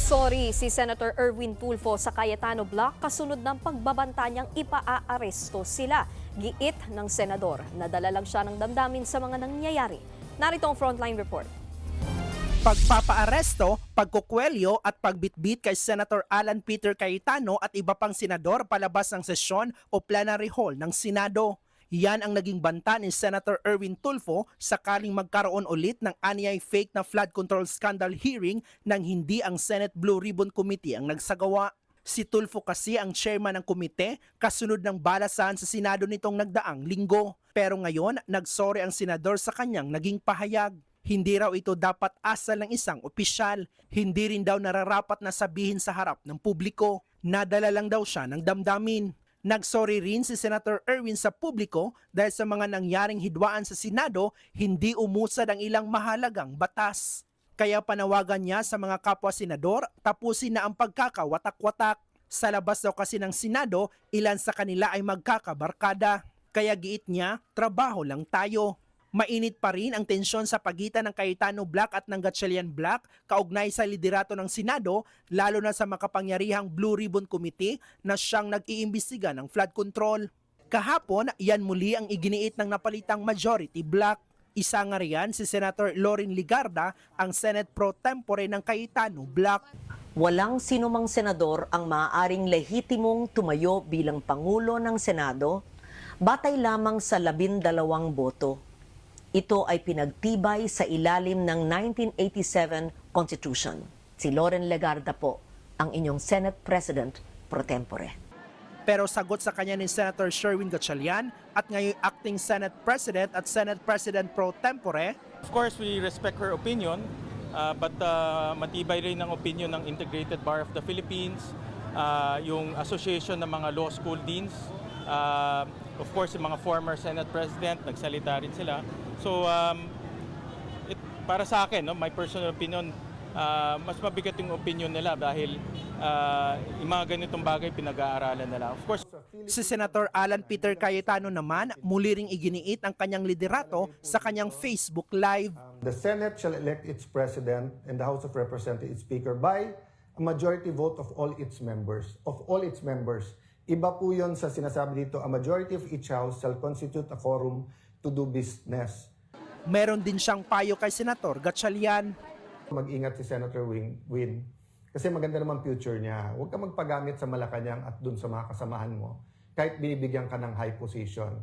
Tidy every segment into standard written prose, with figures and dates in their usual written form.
Nagsorry si Senator Erwin Tulfo sa Cayetano Block kasunod ng pagbabanta niyang ipaaresto sila. Giit ng senador, nadala lang siya ng damdamin sa mga nangyayari. Narito ang frontline report. Pagpapaaresto, pagkukwelyo at pagbitbit kay Senator Alan Peter Cayetano at iba pang senador palabas ng sesyon o plenary hall ng Senado. Yan ang naging banta ni Senator Erwin Tulfo sakaling magkaroon ulit ng anyay fake na flood control scandal hearing nang hindi ang Senate Blue Ribbon Committee ang nagsagawa. Si Tulfo kasi ang chairman ng komite kasunod ng balasahan sa Senado nitong nagdaang linggo. Pero ngayon, nagsorry ang senador sa kanyang naging pahayag. Hindi raw ito dapat asal ng isang opisyal. Hindi rin daw nararapat na sabihin sa harap ng publiko. Nadala lang daw siya ng damdamin. Nagsorry rin si Senator Erwin sa publiko dahil sa mga nangyaring hidwaan sa Senado, hindi umusad ang ilang mahalagang batas. Kaya panawagan niya sa mga kapwa senador, tapusin na ang pagkakawatak-watak. Sa labas daw kasi ng Senado, ilan sa kanila ay magkakabarkada. Kaya giit niya, trabaho lang tayo. Mainit pa rin ang tensyon sa pagitan ng Cayetano Block at ng Gatchalian Block kaugnay sa liderato ng Senado, lalo na sa makapangyarihang Blue Ribbon Committee na siyang nag-iimbestiga ng flood control. Kahapon, yan muli ang iginiit ng napalitang majority block. Isa nga riyan si Senator Loren Legarda, ang Senate Pro Tempore ng Cayetano Block. Walang sinumang senador ang maaaring lehitimong tumayo bilang Pangulo ng Senado, batay lamang sa 12 boto. Ito ay pinagtibay sa ilalim ng 1987 Constitution. Si Loren Legarda po, ang inyong Senate President pro tempore. Pero sagot sa kanya ni Senator Sherwin Gatchalian at ngayon acting Senate President at Senate President pro tempore, Of course, we respect her opinion, but matibay rin ang opinion ng Integrated Bar of the Philippines, yung Association ng mga Law School Deans, of course, yung mga former Senate President, nagsalita rin sila. So, para sa akin, no, my personal opinion, mas mabigat yung opinion nila dahil yung mga ganitong bagay pinag-aaralan nila. Of course, si Senator Alan Peter Cayetano naman muli ring iginiit ang kanyang liderato sa kanyang Facebook Live. The Senate shall elect its President and the House of Representatives its Speaker by a majority vote of all its members. Iba po yun sa sinasabi dito, a majority of each House shall constitute a quorum to do business. Meron din siyang payo kay Senator Gatchalian. Mag-ingat si Senator Win kasi maganda naman future niya. Huwag ka magpagamit sa Malacanang at dun sa mga kasamahan mo kahit binibigyan ka ng high position.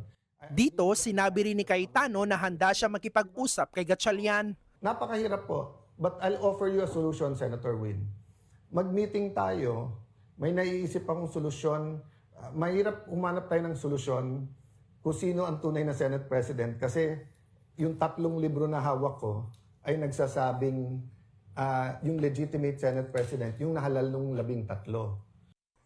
Dito, sinabi rin ni Cayetano na handa siya makipag-usap kay Gatchalian. Napakahirap po, but I'll offer you a solution, Senator Win. Mag-meeting tayo, may naiisip akong solusyon. Mahirap umanap tayo ng solusyon kung sino ang tunay na Senate President kasi yung 3 libro na hawak ko ay nagsasabing yung legitimate Senate President, yung nahalal nung 13.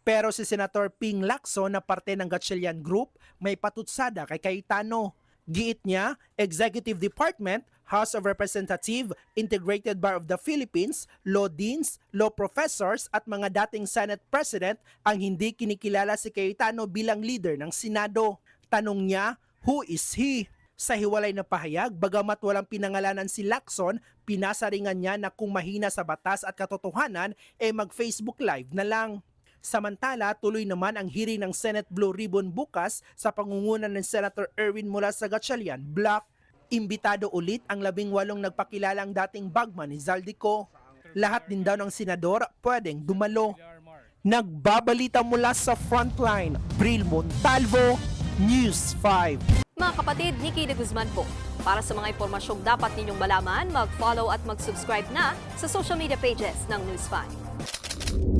Pero si Senator Ping Lacson na parte ng Gatchalian Group may patutsada kay Cayetano. Giit niya, Executive Department, House of Representatives, Integrated Bar of the Philippines, Law Deans, Law Professors at mga dating Senate President ang hindi kinikilala si Cayetano bilang leader ng Senado. Tanong niya, who is he? Sa hiwalay na pahayag, bagamat walang pinangalanan si Lacson, pinasaringan niya na kung mahina sa batas at katotohanan, mag-Facebook Live na lang. Samantala, tuloy naman ang hearing ng Senate Blue Ribbon bukas sa pangunguna ng Senator Erwin mula sa Gatchalian Block. Imbitado ulit ang 18 nagpakilalang dating bagman ni Zaldico. Lahat din daw ng senador pwedeng dumalo. Nagbabalita mula sa Frontline, Bril Montalvo, News 5. Mga kapatid, Nikki de Guzman po. Para sa mga impormasyong dapat ninyong malaman, mag-follow at mag-subscribe na sa social media pages ng News 5.